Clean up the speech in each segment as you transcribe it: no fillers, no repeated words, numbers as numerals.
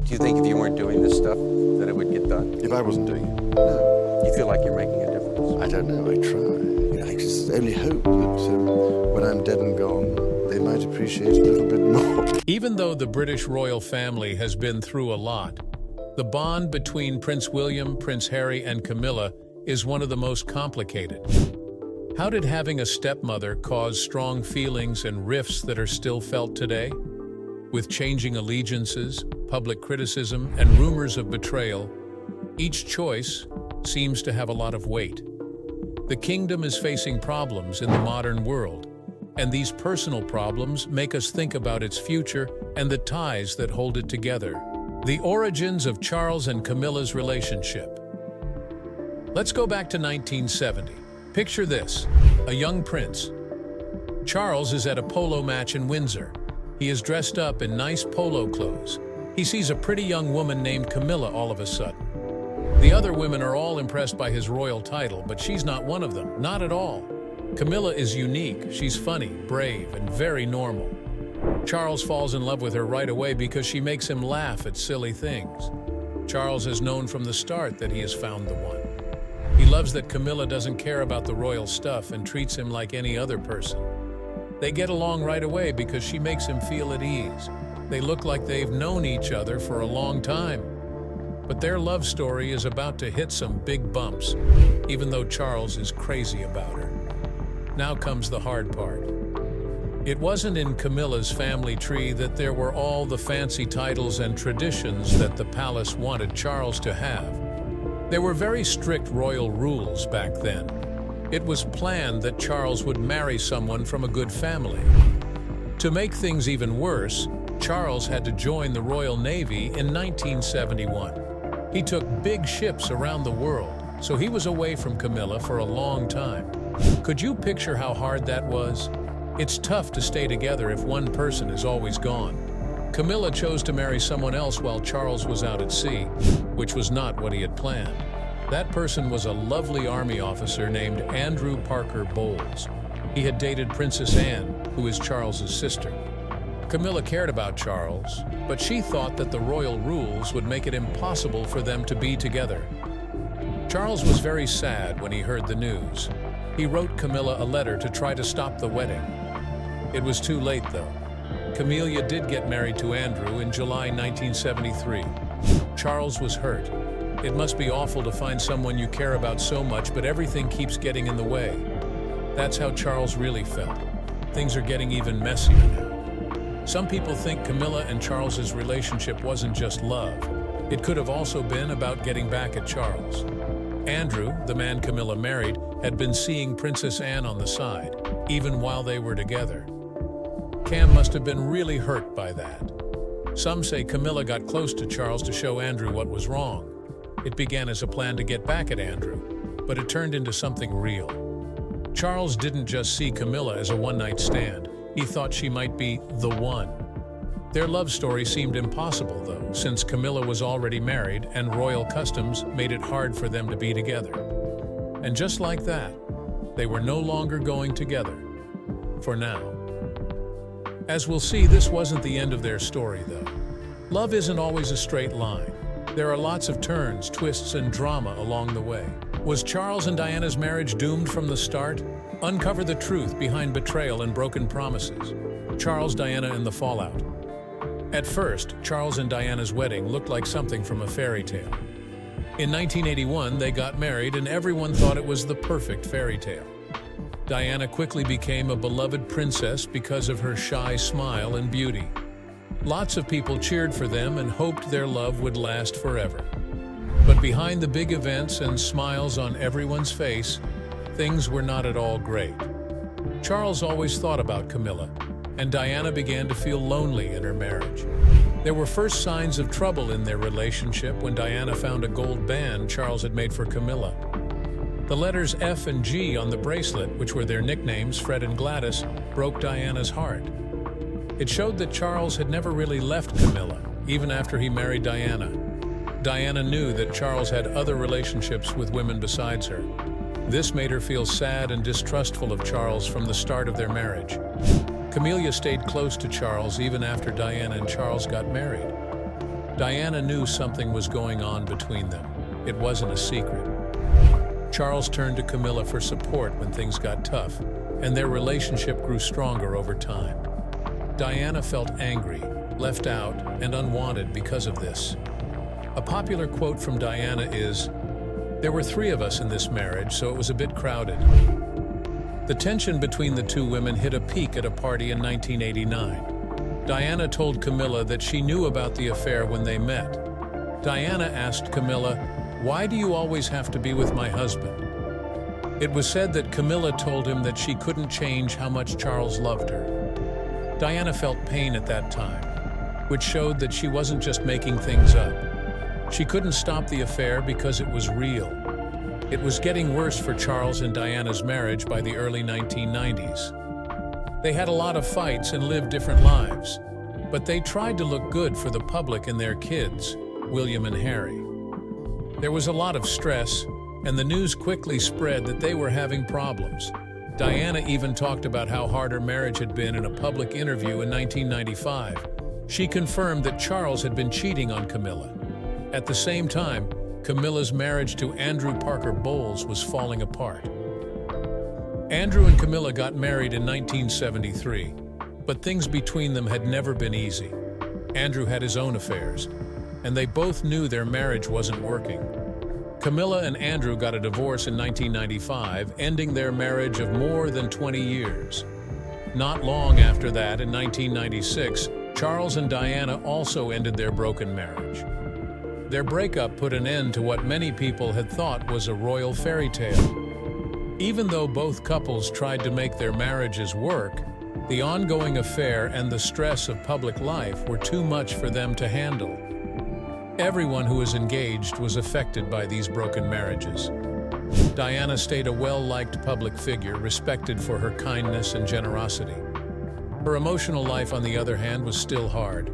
Do you think if you weren't doing this stuff that it would get done? If I wasn't doing it, no. You feel like you're making a difference? I don't know, I try. I just only hope that when I'm dead and gone, they might appreciate it a little bit more. Even though the British royal family has been through a lot, the bond between Prince William, Prince Harry, and Camilla is one of the most complicated. How did having a stepmother cause strong feelings and rifts that are still felt today? With changing allegiances, public criticism, and rumors of betrayal, each choice seems to have a lot of weight. The kingdom is facing problems in the modern world, and these personal problems make us think about its future and the ties that hold it together. The origins of Charles and Camilla's relationship. Let's go back to 1970. Picture this, a young prince. Charles is at a polo match in Windsor. He is dressed up in nice polo clothes. He sees a pretty young woman named Camilla all of a sudden. The other women are all impressed by his royal title, but she's not one of them, not at all. Camilla is unique, she's funny, brave, and very normal. Charles falls in love with her right away because she makes him laugh at silly things. Charles has known from the start that he has found the one. He loves that Camilla doesn't care about the royal stuff and treats him like any other person. They get along right away because she makes him feel at ease. They look like they've known each other for a long time. But their love story is about to hit some big bumps, even though Charles is crazy about her. Now comes the hard part. It wasn't in Camilla's family tree that there were all the fancy titles and traditions that the palace wanted Charles to have. There were very strict royal rules back then. It was planned that Charles would marry someone from a good family. To make things even worse, Charles had to join the Royal Navy in 1971. He took big ships around the world, so he was away from Camilla for a long time. Could you picture how hard that was? It's tough to stay together if one person is always gone. Camilla chose to marry someone else while Charles was out at sea, which was not what he had planned. That person was a lovely army officer named Andrew Parker Bowles. He had dated Princess Anne, who is Charles's sister. Camilla cared about Charles, but she thought that the royal rules would make it impossible for them to be together. Charles was very sad when he heard the news. He wrote Camilla a letter to try to stop the wedding. It was too late, though. Camilla did get married to Andrew in July 1973. Charles was hurt. It must be awful to find someone you care about so much, but everything keeps getting in the way. That's how Charles really felt. Things are getting even messier now. Some people think Camilla and Charles's relationship wasn't just love. It could have also been about getting back at Charles. Andrew, the man Camilla married, had been seeing Princess Anne on the side, even while they were together. Cam must have been really hurt by that. Some say Camilla got close to Charles to show Andrew what was wrong. It began as a plan to get back at Andrew, but it turned into something real. Charles didn't just see Camilla as a one-night stand. He thought she might be the one. Their love story seemed impossible, though, since Camilla was already married and royal customs made it hard for them to be together. And just like that, they were no longer going together. For now. As we'll see, this wasn't the end of their story, though. Love isn't always a straight line. There are lots of turns, twists, and drama along the way. Was Charles and Diana's marriage doomed from the start? Uncover the truth behind betrayal and broken promises. Charles, Diana, and the fallout. At first, Charles and Diana's wedding looked like something from a fairy tale. In 1981, they got married, and everyone thought it was the perfect fairy tale. Diana quickly became a beloved princess because of her shy smile and beauty. Lots of people cheered for them and hoped their love would last forever. But behind the big events and smiles on everyone's face, things were not at all great. Charles always thought about Camilla, and Diana began to feel lonely in her marriage. There were first signs of trouble in their relationship when Diana found a gold band Charles had made for Camilla. The letters F and G on the bracelet, which were their nicknames, Fred and Gladys, broke Diana's heart. It showed that Charles had never really left Camilla, even after he married Diana. Diana knew that Charles had other relationships with women besides her. This made her feel sad and distrustful of Charles from the start of their marriage. Camilla stayed close to Charles even after Diana and Charles got married. Diana knew something was going on between them. It wasn't a secret. Charles turned to Camilla for support when things got tough, and their relationship grew stronger over time. Diana felt angry, left out, and unwanted because of this. A popular quote from Diana is, "There were 3 of us in this marriage, so it was a bit crowded." The tension between the two women hit a peak at a party in 1989. Diana told Camilla that she knew about the affair when they met. Diana asked Camilla, "Why do you always have to be with my husband?" It was said that Camilla told him that she couldn't change how much Charles loved her. Diana felt pain at that time, which showed that she wasn't just making things up. She couldn't stop the affair because it was real. It was getting worse for Charles and Diana's marriage by the early 1990s. They had a lot of fights and lived different lives, but they tried to look good for the public and their kids, William and Harry. There was a lot of stress, and the news quickly spread that they were having problems. Diana even talked about how hard her marriage had been in a public interview in 1995. She confirmed that Charles had been cheating on Camilla. At the same time, Camilla's marriage to Andrew Parker Bowles was falling apart. Andrew and Camilla got married in 1973, but things between them had never been easy. Andrew had his own affairs, and they both knew their marriage wasn't working. Camilla and Andrew got a divorce in 1995, ending their marriage of more than 20 years. Not long after that, in 1996, Charles and Diana also ended their broken marriage. Their breakup put an end to what many people had thought was a royal fairy tale. Even though both couples tried to make their marriages work, the ongoing affair and the stress of public life were too much for them to handle. Everyone who was engaged was affected by these broken marriages. Diana stayed a well-liked public figure, respected for her kindness and generosity. Her emotional life, on the other hand, was still hard.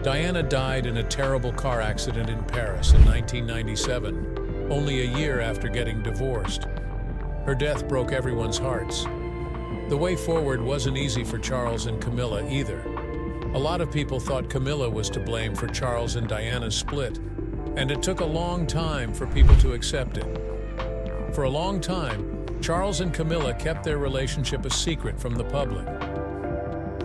Diana died in a terrible car accident in Paris in 1997, only a year after getting divorced. Her death broke everyone's hearts. The way forward wasn't easy for Charles and Camilla either. A lot of people thought Camilla was to blame for Charles and Diana's split, and it took a long time for people to accept it. For a long time, Charles and Camilla kept their relationship a secret from the public.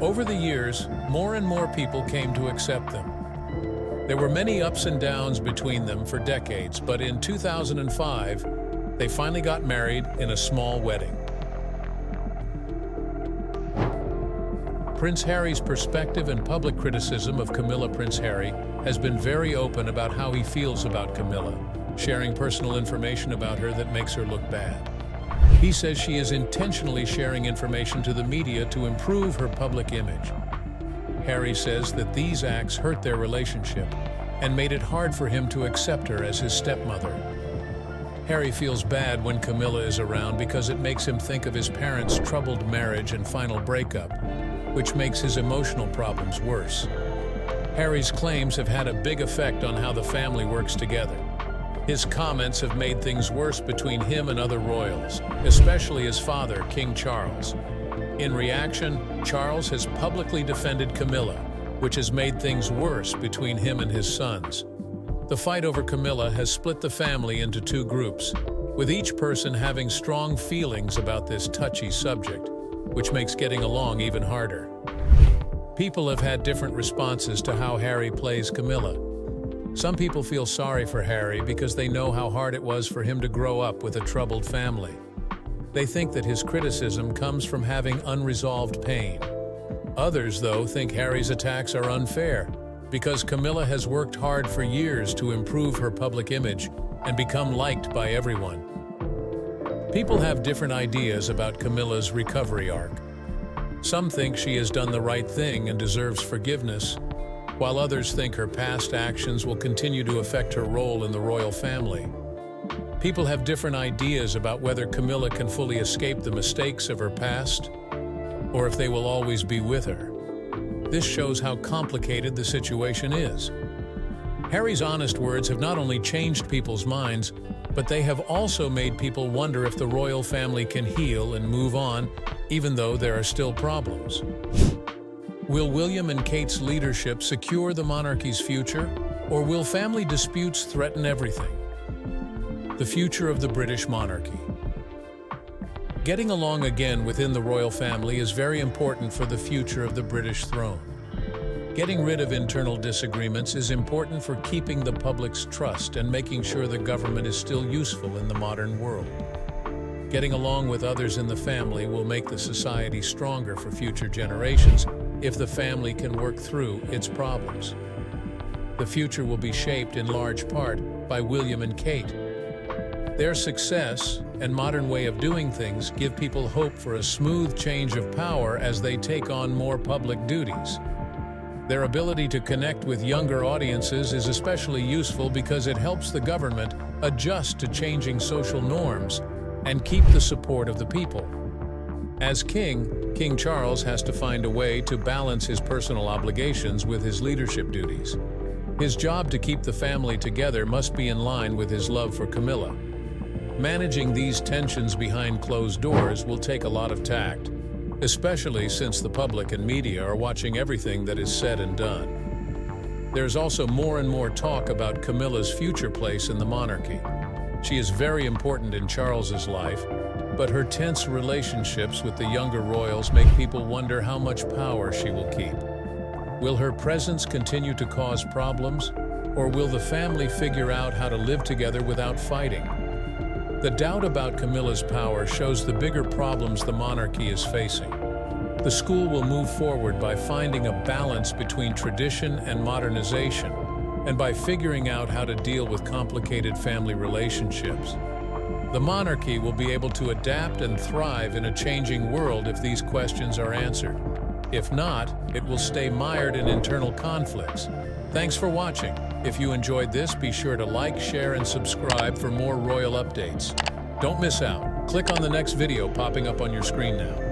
Over the years, more and more people came to accept them. There were many ups and downs between them for decades, but in 2005, they finally got married in a small wedding. Prince Harry's perspective and public criticism of Camilla. Prince Harry has been very open about how he feels about Camilla, sharing personal information about her that makes her look bad. He says she is intentionally sharing information to the media to improve her public image. Harry says that these acts hurt their relationship and made it hard for him to accept her as his stepmother. Harry feels bad when Camilla is around because it makes him think of his parents' troubled marriage and final breakup, which makes his emotional problems worse. Harry's claims have had a big effect on how the family works together. His comments have made things worse between him and other royals, especially his father, King Charles. In reaction, Charles has publicly defended Camilla, which has made things worse between him and his sons. The fight over Camilla has split the family into 2 groups, with each person having strong feelings about this touchy subject, which makes getting along even harder. People have had different responses to how Harry plays Camilla. Some people feel sorry for Harry because they know how hard it was for him to grow up with a troubled family. They think that his criticism comes from having unresolved pain. Others, though, think Harry's attacks are unfair because Camilla has worked hard for years to improve her public image and become liked by everyone. People have different ideas about Camilla's recovery arc. Some think she has done the right thing and deserves forgiveness, while others think her past actions will continue to affect her role in the royal family. People have different ideas about whether Camilla can fully escape the mistakes of her past, or if they will always be with her. This shows how complicated the situation is. Harry's honest words have not only changed people's minds, but they have also made people wonder if the royal family can heal and move on, even though there are still problems. Will William and Kate's leadership secure the monarchy's future? Or will family disputes threaten everything? The future of the British monarchy. Getting along again within the royal family is very important for the future of the British throne. Getting rid of internal disagreements is important for keeping the public's trust and making sure the government is still useful in the modern world. Getting along with others in the family will make the society stronger for future generations if the family can work through its problems. The future will be shaped in large part by William and Kate. Their success and modern way of doing things give people hope for a smooth change of power as they take on more public duties. Their ability to connect with younger audiences is especially useful because it helps the government adjust to changing social norms and keep the support of the people. As king, King Charles has to find a way to balance his personal obligations with his leadership duties. His job to keep the family together must be in line with his love for Camilla. Managing these tensions behind closed doors will take a lot of tact, especially since the public and media are watching everything that is said and done. There's also more and more talk about Camilla's future place in the monarchy. She is very important in Charles's life, but her tense relationships with the younger royals make people wonder how much power she will keep. Will her presence continue to cause problems, or will the family figure out how to live together without fighting? The doubt about Camilla's power shows the bigger problems the monarchy is facing. The school will move forward by finding a balance between tradition and modernization, and by figuring out how to deal with complicated family relationships. The monarchy will be able to adapt and thrive in a changing world if these questions are answered. If not, it will stay mired in internal conflicts. Thanks for watching. If you enjoyed this, be sure to like, share, and subscribe for more royal updates. Don't miss out. Click on the next video popping up on your screen now.